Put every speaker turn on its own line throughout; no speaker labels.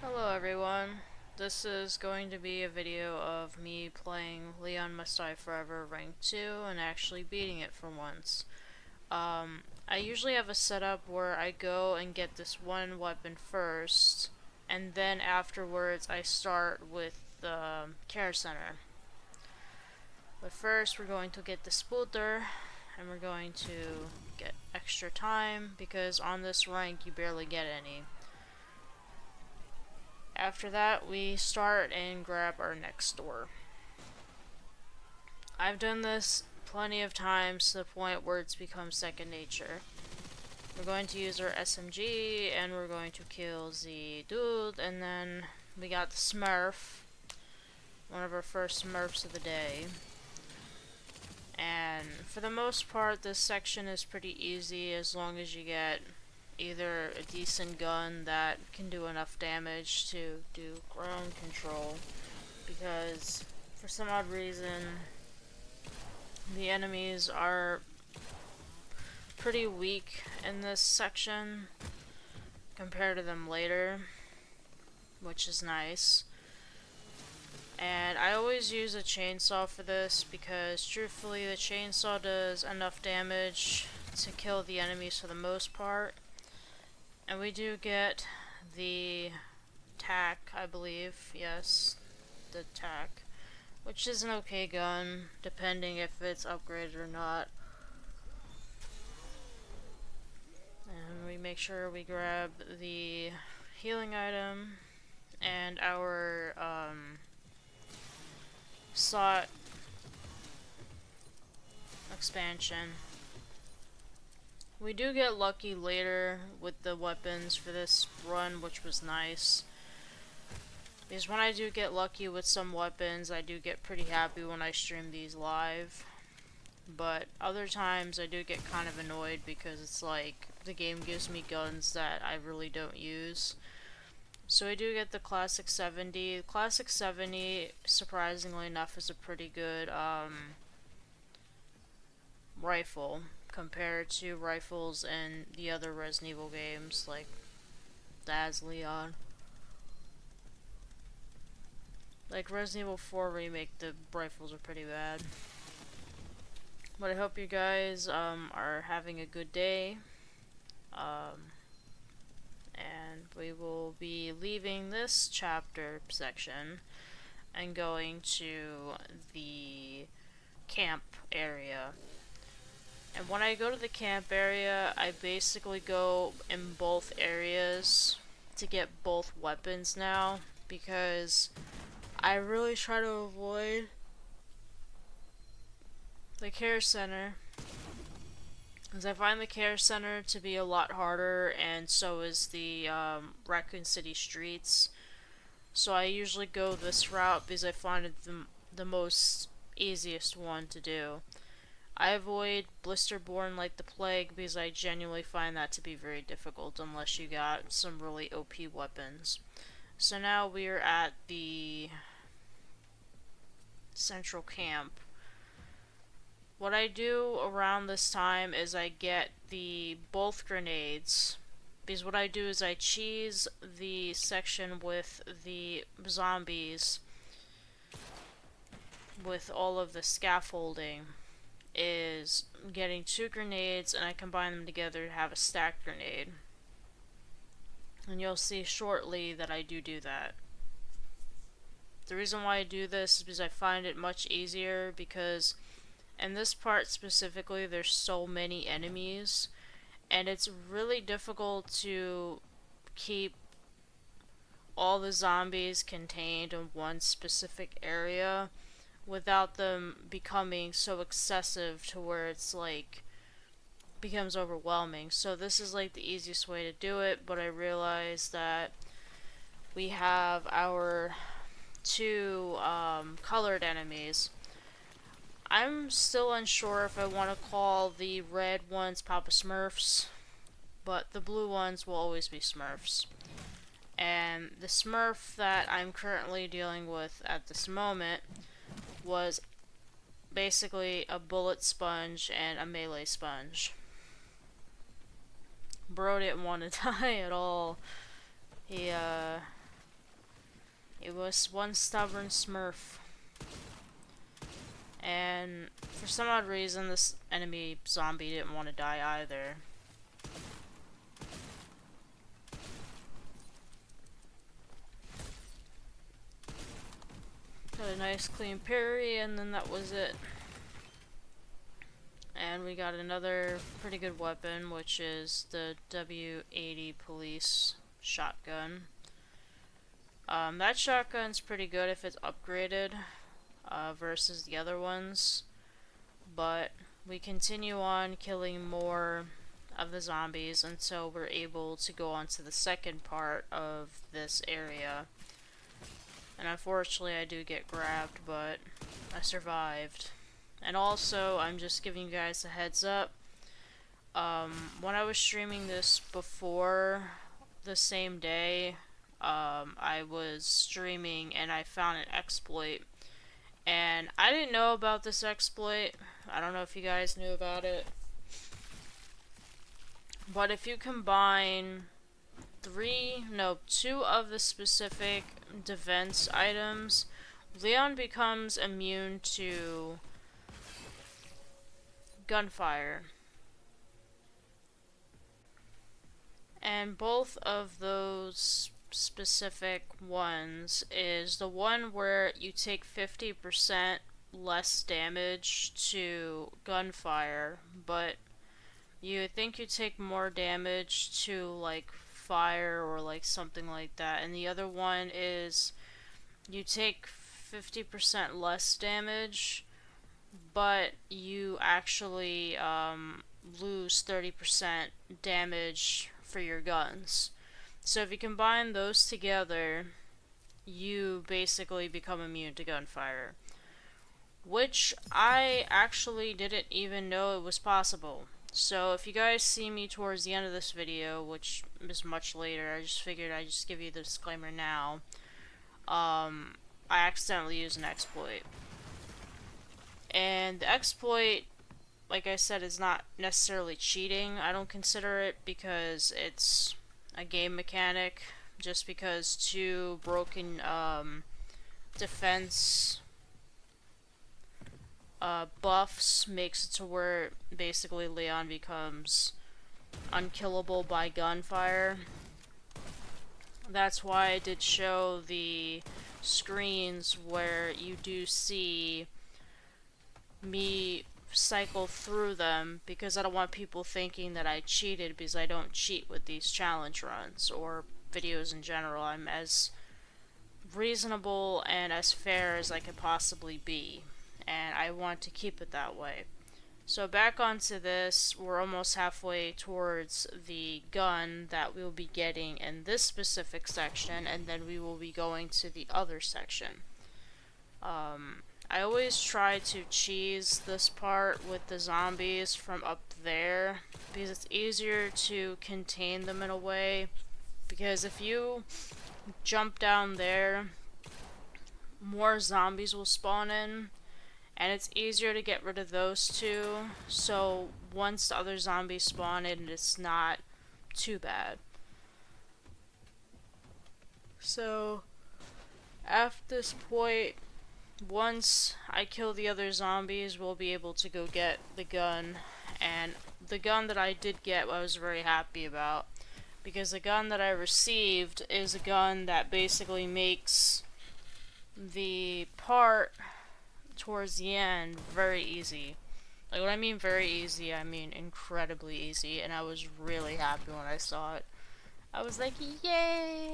Hello everyone, this is going to be a video of me playing Leon Must Die Forever Rank 2 and actually beating it for once. I usually have a setup where I go and get this one weapon first, and then afterwards I start with the care center. But first we're going to get the Spooter, and we're going to get extra time, because on this rank you barely get any. After that, we start and grab our next door. I've done this plenty of times to the point where it's become second nature. We're going to use our SMG and we're going to kill the dude, and then we got the Smurf, one of our first Smurfs of the day. And for the most part, this section is pretty easy as long as you get either a decent gun that can do enough damage to do ground control, because for some odd reason the enemies are pretty weak in this section compared to them later, which is nice. And I always use a chainsaw for this because truthfully the chainsaw does enough damage to kill the enemies for the most part. And we do get the tack, I believe. Yes, the tack, which is an okay gun, depending if it's upgraded or not. And we make sure we grab the healing item and our slot expansion. We do get lucky later with the weapons for this run, which was nice. Because when I do get lucky with some weapons, I do get pretty happy when I stream these live. But other times I do get kind of annoyed because it's like the game gives me guns that I really don't use. So I do get the Classic 70. The Classic 70, surprisingly enough, is a pretty good rifle compared to rifles in the other Resident Evil games, like Daz Leon. Like Resident Evil 4 Remake, the rifles are pretty bad. But I hope you guys are having a good day. And we will be leaving this chapter section and going to the camp area. And when I go to the camp area, I basically go in both areas to get both weapons now, because I really try to avoid the care center, because I find the care center to be a lot harder, and so is the Raccoon City streets. So I usually go this route because I find it the most easiest one to do. I avoid Blisterborn like the plague because I genuinely find that to be very difficult unless you got some really OP weapons. So now we're at the central camp. What I do around this time is I get the both grenades, because what I do is I cheese the section with the zombies with all of the scaffolding, is getting 2 grenades and I combine them together to have a stacked grenade. And you'll see shortly that I do that. The reason why I do this is because I find it much easier, because in this part specifically there's so many enemies and it's really difficult to keep all the zombies contained in one specific area without them becoming so excessive to where it's like becomes overwhelming. So this is like the easiest way to do it, but I realize that we have our 2 colored enemies. I'm still unsure if I want to call the red ones Papa Smurfs, but the blue ones will always be Smurfs. And the Smurf that I'm currently dealing with at this moment was basically a bullet sponge and a melee sponge. Bro didn't want to die at all. He was one stubborn smurf. And for some odd reason, this enemy zombie didn't want to die either. Got a nice clean parry, and then that was it. And we got another pretty good weapon, which is the W80 police shotgun. That shotgun's pretty good if it's upgraded versus the other ones. But we continue on killing more of the zombies until we're able to go on to the second part of this area. And unfortunately I do get grabbed, but I survived. And also, I'm just giving you guys a heads up. When I was streaming this before the same day, I was streaming and I found an exploit. And I didn't know about this exploit. I don't know if you guys knew about it. But if you combine two of the specific defense items, Leon becomes immune to gunfire. And both of those specific ones is the one where you take 50% less damage to gunfire, but you think you take more damage to like fire or like something like that. And the other one is you take 50% less damage, but you actually lose 30% damage for your guns. So if you combine those together, you basically become immune to gunfire. Which I actually didn't even know it was possible. So if you guys see me towards the end of this video, which is much later, I just figured I'd just give you the disclaimer now. I accidentally used an exploit. And the exploit, like I said, is not necessarily cheating. I don't consider it because it's a game mechanic. Just because two broken defense buffs makes it to where basically Leon becomes unkillable by gunfire. That's why I did show the screens where you do see me cycle through them, because I don't want people thinking that I cheated, because I don't cheat with these challenge runs or videos in general. I'm as reasonable and as fair as I could possibly be, and I want to keep it that way. So back onto this, we're almost halfway towards the gun that we'll be getting in this specific section, and then we will be going to the other section. I always try to cheese this part with the zombies from up there, because it's easier to contain them in a way. Because if you jump down there, more zombies will spawn in, and it's easier to get rid of those two, so once the other zombies spawn in, it's not too bad. So, after this point, once I kill the other zombies, we'll be able to go get the gun. And the gun that I did get, I was very happy about, because the gun that I received is a gun that basically makes the part towards the end very easy. Like, when I mean very easy, I mean incredibly easy, and I was really happy when I saw it. I was like, yay!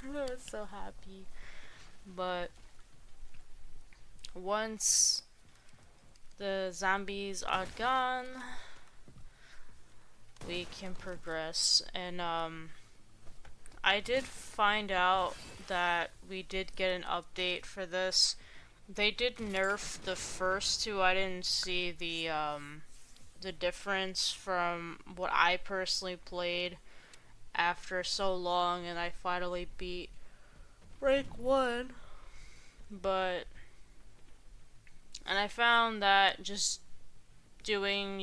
I was so happy. But once the zombies are gone, we can progress. And I did find out that we did get an update for this. They did nerf the first two. I didn't see the difference from what I personally played after so long, and I finally beat rank 1. And I found that just throwing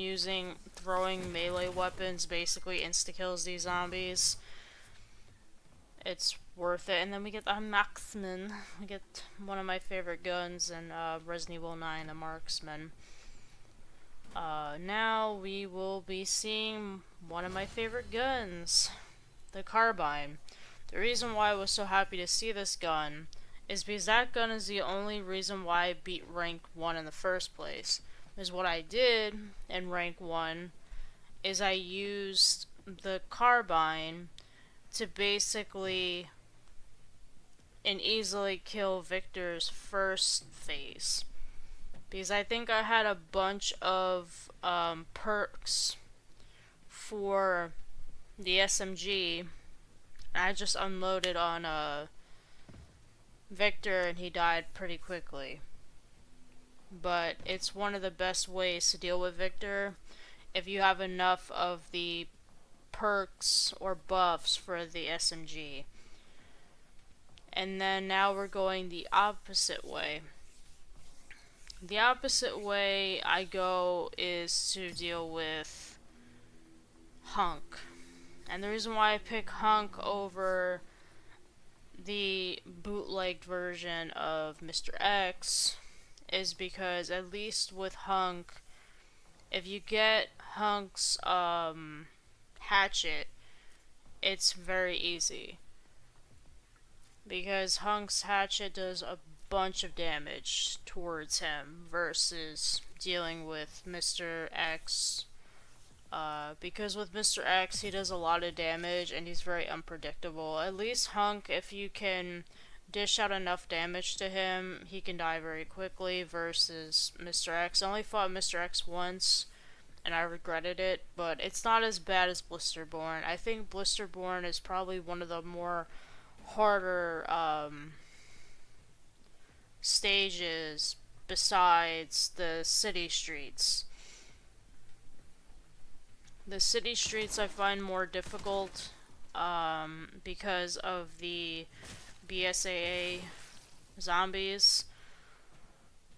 melee weapons basically insta-kills these zombies. It's worth it. And then we get the marksman. We get one of my favorite guns in Resident Evil 9, the marksman. Now we will be seeing one of my favorite guns, the carbine. The reason why I was so happy to see this gun is because that gun is the only reason why I beat rank 1 in the first place. Is what I did in rank 1 is I used the carbine to basically and easily kill Victor's first phase. Because I think I had a bunch of perks for the SMG. I just unloaded on Victor and he died pretty quickly. But it's one of the best ways to deal with Victor if you have enough of the perks or buffs for the SMG. And then now we're going the opposite way. The opposite way I go is to deal with Hunk. And the reason why I pick Hunk over the bootlegged version of Mr. X is because at least with Hunk, if you get Hunk's hatchet, it's very easy. Because Hunk's hatchet does a bunch of damage towards him versus dealing with Mr. X. Because with Mr. X, he does a lot of damage and he's very unpredictable. At least Hunk, if you can dish out enough damage to him, he can die very quickly versus Mr. X. I only fought Mr. X once and I regretted it, but it's not as bad as Blisterborn. I think Blisterborn is probably one of the more harder stages besides the city streets. The city streets I find more difficult because of the BSAA zombies.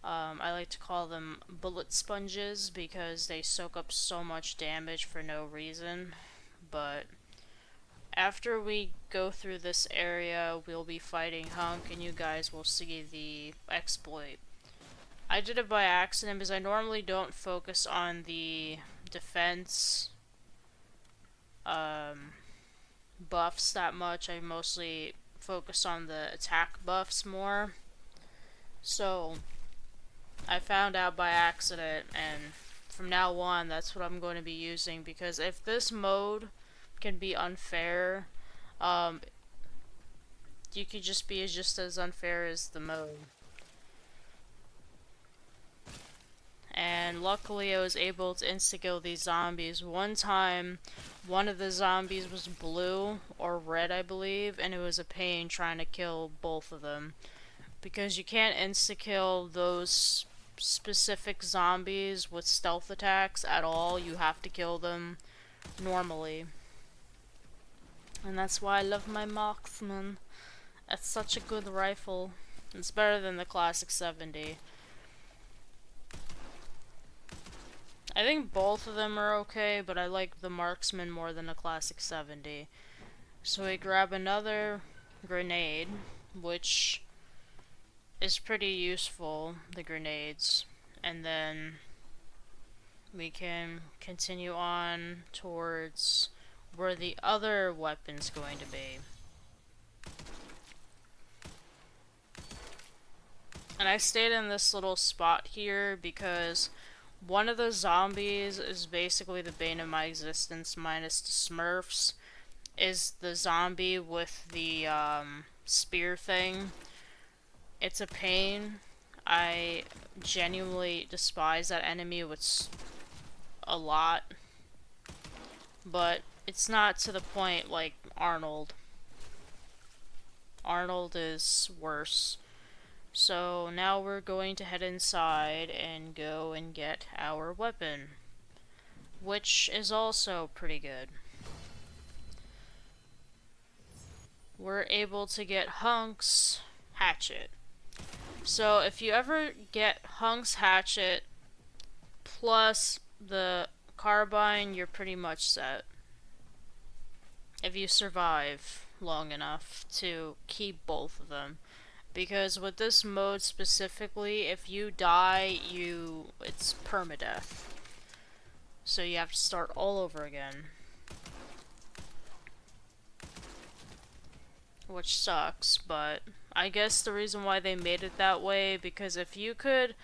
I like to call them bullet sponges because they soak up so much damage for no reason. But after we go through this area, we'll be fighting Hunk and you guys will see the exploit. I did it by accident because I normally don't focus on the defense buffs that much. I mostly focus on the attack buffs more. So I found out by accident, and from now on that's what I'm going to be using, because if this mode can be unfair, you could just be just as unfair as the mode. And luckily I was able to insta-kill these zombies. One time, one of the zombies was blue or red, I believe, and it was a pain trying to kill both of them. Because you can't insta-kill those specific zombies with stealth attacks at all. You have to kill them normally. And that's why I love my marksman. It's such a good rifle. It's better than the classic 70. I think both of them are okay, but I like the marksman more than the classic 70. So we grab another grenade, which is pretty useful, the grenades, and then we can continue on towards where the other weapon's going to be. And I stayed in this little spot here because one of the zombies is basically the bane of my existence, minus the Smurfs, is the zombie with the spear thing. It's a pain. I genuinely despise that enemy with a lot. But it's not to the point like Arnold. Arnold is worse. So now we're going to head inside and go and get our weapon, which is also pretty good. We're able to get Hunk's hatchet. So if you ever get Hunk's hatchet plus the carbine, you're pretty much set. If you survive long enough to keep both of them. Because with this mode specifically, if you die, it's permadeath. So you have to start all over again. Which sucks, but I guess the reason why they made it that way, because if you could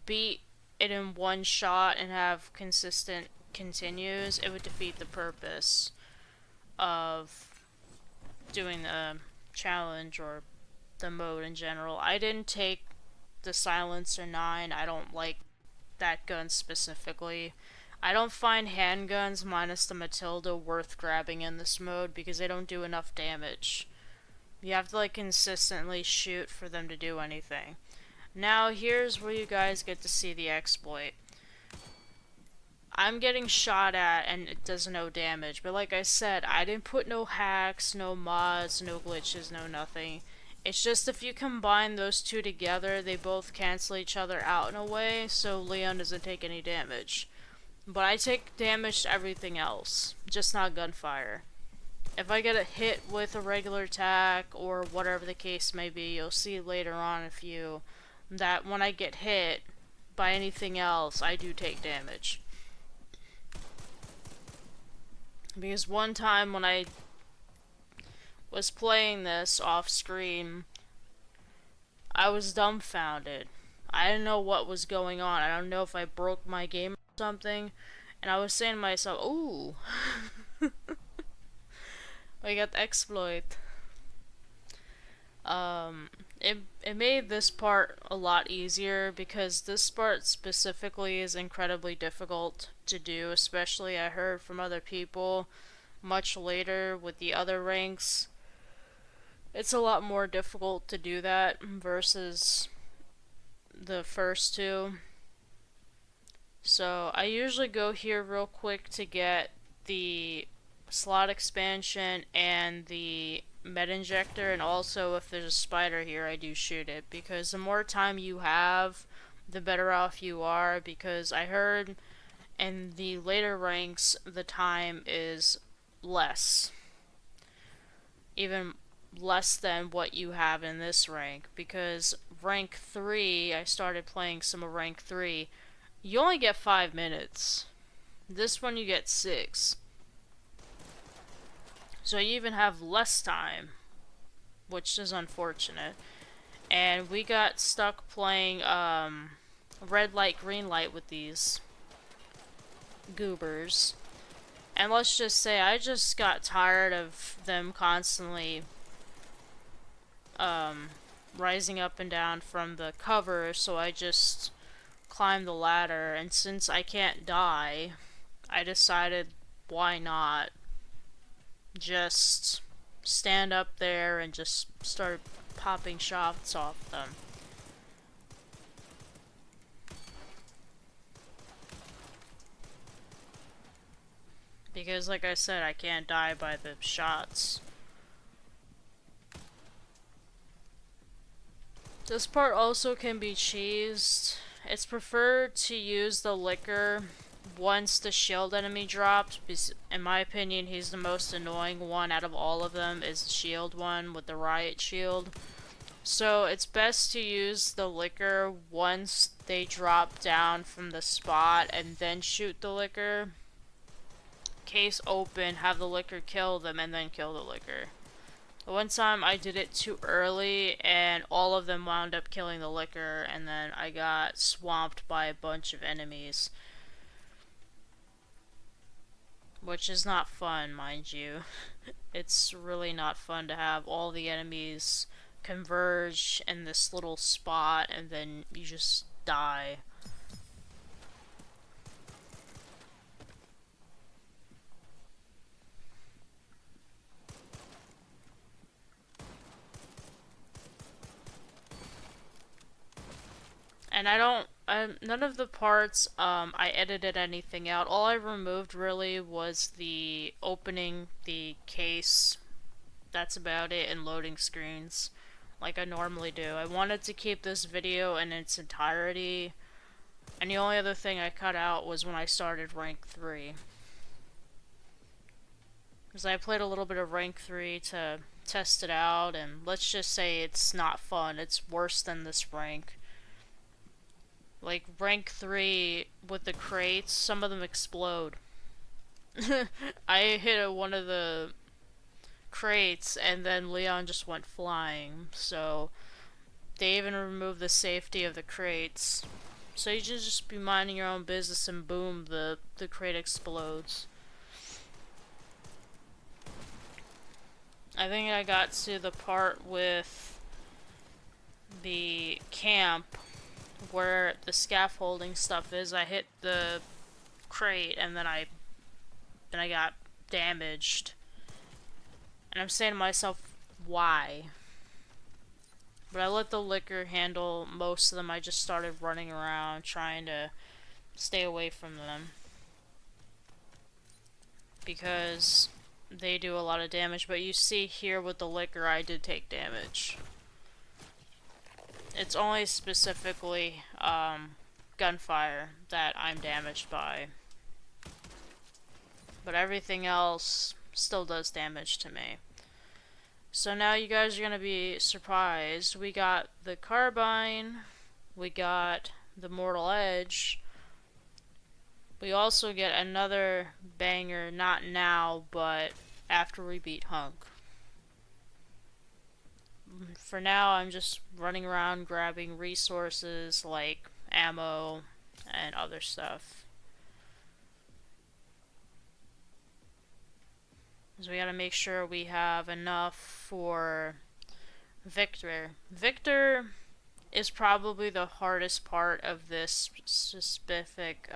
beat it in one shot and have consistent continues, it would defeat the purpose of doing the challenge or the mode in general. I didn't take the Silencer 9. I don't like that gun specifically. I don't find handguns minus the Matilda worth grabbing in this mode because they don't do enough damage. You have to like consistently shoot for them to do anything. Now here's where you guys get to see the exploit. I'm getting shot at and it does no damage, but like I said, I didn't put no hacks, no mods, no glitches, no nothing. It's just if you combine those two together, they both cancel each other out in a way, so Leon doesn't take any damage. But I take damage to everything else, just not gunfire. If I get a hit with a regular attack or whatever the case may be, you'll see later on that when I get hit by anything else, I do take damage. Because one time when I was playing this off screen, I was dumbfounded. I didn't know what was going on. I don't know if I broke my game or something. And I was saying to myself, ooh. I got the exploit. It made this part a lot easier because this part specifically is incredibly difficult to do, especially I heard from other people much later with the other ranks. It's a lot more difficult to do that versus the first two. So I usually go here real quick to get the slot expansion and the med injector, and also if there's a spider here I do shoot it, because the more time you have the better off you are, because I heard in the later ranks the time is less, even less than what you have in this rank, because rank 3, I started playing some of rank 3, you only get 5 minutes. This one you get 6. So you even have less time, which is unfortunate. And we got stuck playing red light, green light with these goobers. And let's just say I just got tired of them constantly rising up and down from the cover, so I just climbed the ladder, and since I can't die, I decided why not just stand up there and just start popping shots off them. Because like I said, I can't die by the shots. This part also can be cheesed. It's preferred to use the liquor once the shield enemy drops, because in my opinion he's the most annoying one out of all of them, is the shield one with the riot shield. So it's best to use the liquor once they drop down from the spot and then shoot the liquor. Case open, have the liquor kill them, and then kill the liquor. One time I did it too early and all of them wound up killing the liquor, and then I got swamped by a bunch of enemies. Which is not fun, mind you. It's really not fun to have all the enemies converge in this little spot and then you just die. And none of the parts, I edited anything out. All I removed really was the opening the case. That's about it, and loading screens, like I normally do. I wanted to keep this video in its entirety, and the only other thing I cut out was when I started rank 3. Because I played a little bit of rank 3 to test it out, and let's just say it's not fun. It's worse than this rank. Like, rank 3 with the crates, some of them explode. I hit one of the crates, and then Leon just went flying, so they even removed the safety of the crates. So you just be minding your own business, and boom, the crate explodes. I think I got to the part with the camp where the scaffolding stuff is. I hit the crate and then I got damaged. And I'm saying to myself, why? But I let the liquor handle most of them. I just started running around trying to stay away from them. Because they do a lot of damage. But you see here with the liquor, I did take damage. It's only specifically gunfire that I'm damaged by. But everything else still does damage to me. So now you guys are going to be surprised. We got the carbine, we got the mortal edge, we also get another banger, not now, but after we beat Hunk. For now, I'm just running around grabbing resources like ammo and other stuff. So we gotta make sure we have enough for Victor. Victor is probably the hardest part of this specific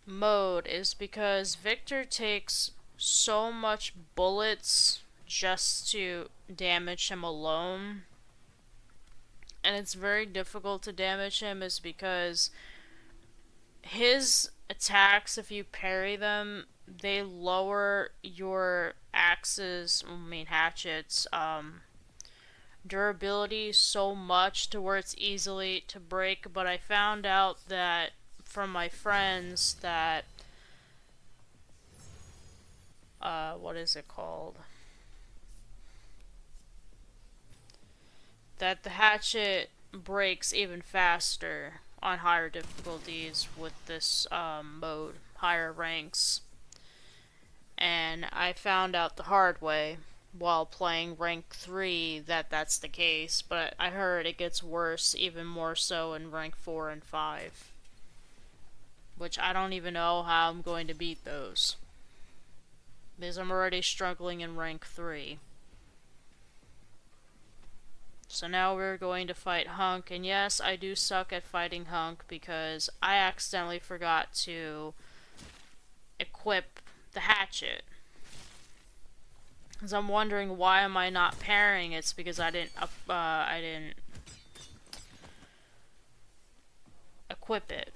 mode, is because Victor takes so much bullets just to damage him alone. And it's very difficult to damage him is because his attacks, if you parry them, they lower your hatchets, durability so much to where it's easily to break. But I found out that from my friends that, what is it called? That the hatchet breaks even faster on higher difficulties with this mode, higher ranks. And I found out the hard way while playing rank 3 that that's the case, but I heard it gets worse, even more so in rank 4 and 5. Which I don't even know how I'm going to beat those, because I'm already struggling in rank 3. So now we're going to fight Hunk, and yes, I do suck at fighting Hunk because I accidentally forgot to equip the hatchet. Because I'm wondering, why am I not parrying? It's because I didn't equip it.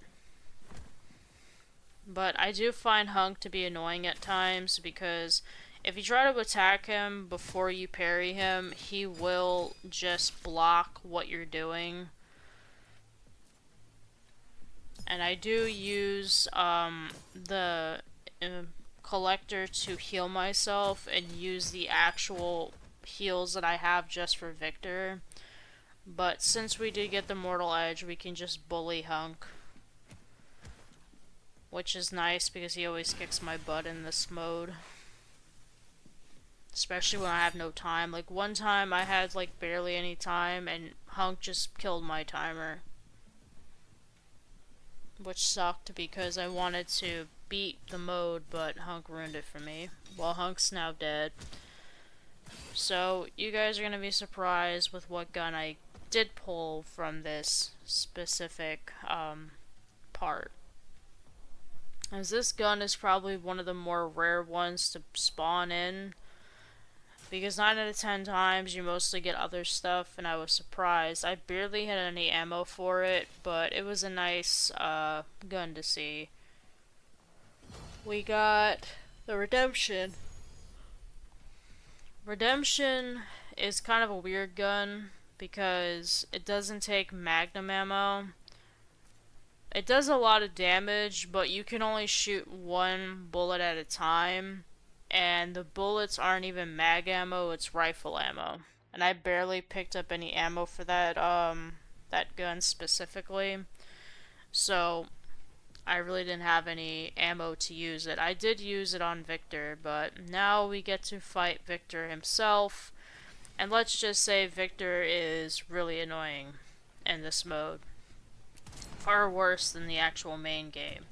But I do find Hunk to be annoying at times, because if you try to attack him before you parry him, he will just block what you're doing. And I do use the collector to heal myself and use the actual heals that I have just for Victor. But since we did get the mortal edge, we can just bully Hunk, which is nice because he always kicks my butt in this mode. Especially when I have no time. Like, one time I had like barely any time and Hunk just killed my timer. Which sucked because I wanted to beat the mode, but Hunk ruined it for me. Well, Hunk's now dead. So, you guys are going to be surprised with what gun I did pull from this specific part. As this gun is probably one of the more rare ones to spawn in, because 9 out of 10 times you mostly get other stuff, and I was surprised. I barely had any ammo for it, but it was a nice gun to see. We got the Redemption. Redemption is kind of a weird gun because it doesn't take magnum ammo. It does a lot of damage, but you can only shoot one bullet at a time, and the bullets aren't even mag ammo, it's rifle ammo. And I barely picked up any ammo for that gun specifically. So I really didn't have any ammo to use it. I did use it on Victor, but now we get to fight Victor himself. And let's just say Victor is really annoying in this mode. Far worse than the actual main game.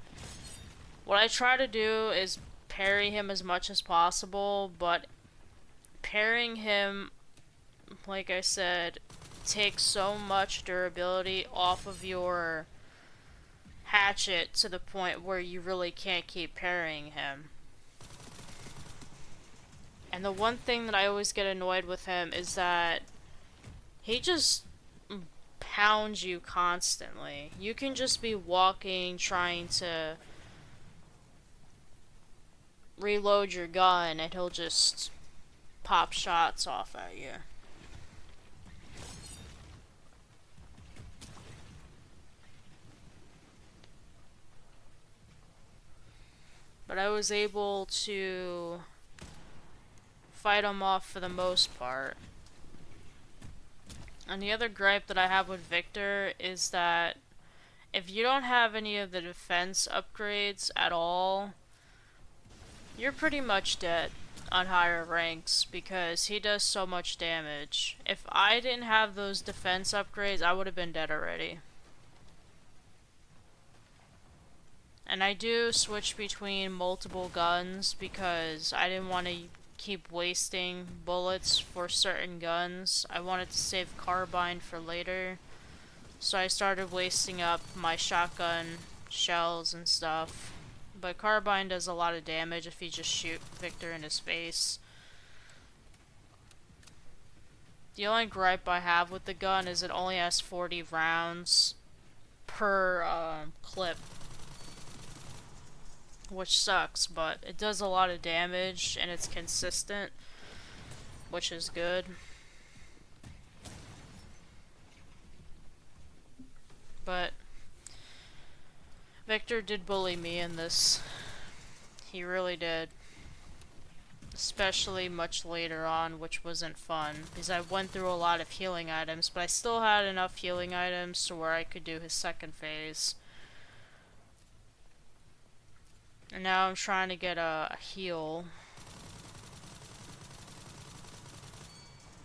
What I try to do is parry him as much as possible, but parrying him, like I said, takes so much durability off of your hatchet to the point where you really can't keep parrying him. And the one thing that I always get annoyed with him is that he just pounds you constantly. You can just be walking, trying to reload your gun, and he'll just pop shots off at you. But I was able to fight him off for the most part. And the other gripe that I have with Victor is that if you don't have any of the defense upgrades at all, you're pretty much dead on higher ranks because he does so much damage. If I didn't have those defense upgrades, I would have been dead already. And I do switch between multiple guns because I didn't want to keep wasting bullets for certain guns. I wanted to save carbine for later. So I started wasting up my shotgun shells and stuff. But carbine does a lot of damage if you just shoot Victor in his face. The only gripe I have with the gun is it only has 40 rounds per clip. Which sucks, but it does a lot of damage and it's consistent, which is good. But Victor did bully me in this. He really did. Especially much later on, which wasn't fun, because I went through a lot of healing items, but I still had enough healing items to where I could do his second phase. And now I'm trying to get a heal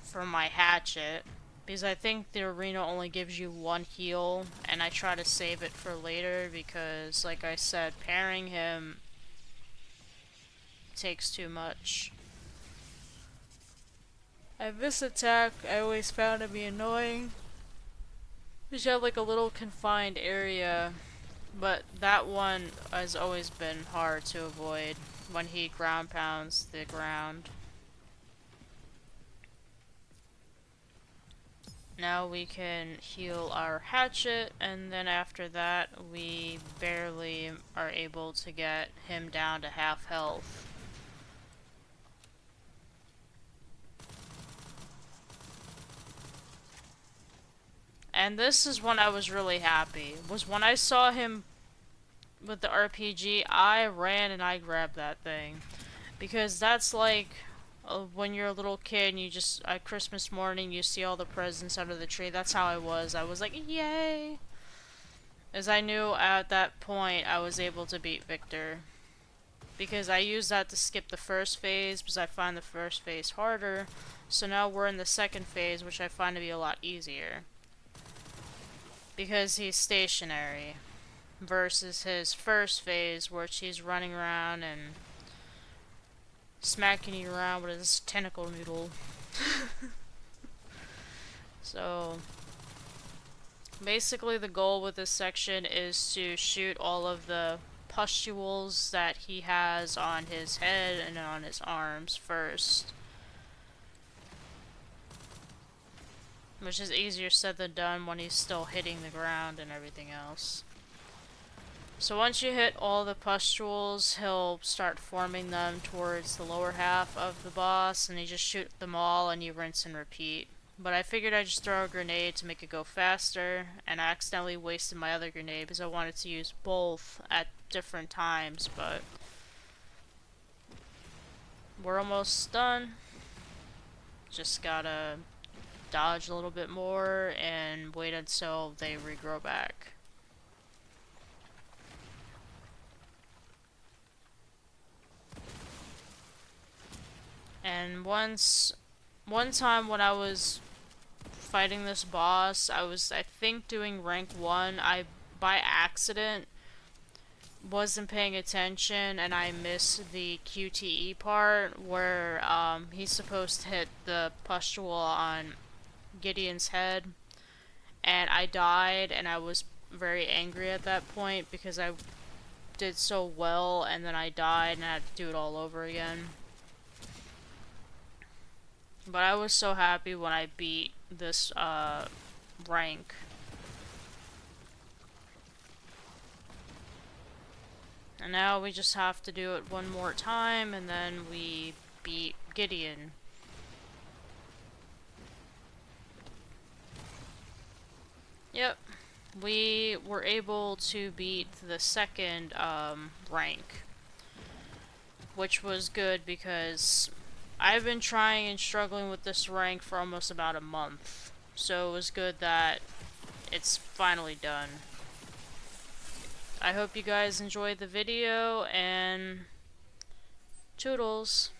for my hatchet, because I think the arena only gives you one heal, and I try to save it for later because, like I said, parrying him takes too much. And this attack I always found to be annoying, because you have like a little confined area. But that one has always been hard to avoid when he ground pounds the ground. Now we can heal our hatchet, and then after that we barely are able to get him down to half health. And this is when I was really happy, was when I saw him with the RPG, I ran and I grabbed that thing. Because that's like when you're a little kid and you just, at Christmas morning, you see all the presents under the tree. That's how I was. I was like, yay! As I knew at that point I was able to beat Victor. Because I used that to skip the first phase, because I find the first phase harder. So now we're in the second phase, which I find to be a lot easier. Because he's stationary versus his first phase where he's running around and smacking you around with his tentacle noodle. So basically the goal with this section is to shoot all of the pustules that he has on his head and on his arms first. Which is easier said than done when he's still hitting the ground and everything else. So once you hit all the pustules, he'll start forming them towards the lower half of the boss, and you just shoot them all and you rinse and repeat. But I figured I'd just throw a grenade to make it go faster, and I accidentally wasted my other grenade because I wanted to use both at different times, but we're almost done. Just gotta dodge a little bit more and wait until they regrow back. And one time when I was fighting this boss, I was, I think, doing rank 1. I, by accident, wasn't paying attention and I missed the QTE part where he's supposed to hit the pustule on Gideon's head, and I died, and I was very angry at that point because I did so well and then I died and I had to do it all over again. But I was so happy when I beat this rank. And now we just have to do it one more time and then we beat Gideon. Yep. We were able to beat the second rank, which was good because I've been trying and struggling with this rank for almost about a month. So it was good that it's finally done. I hope you guys enjoyed the video, and toodles.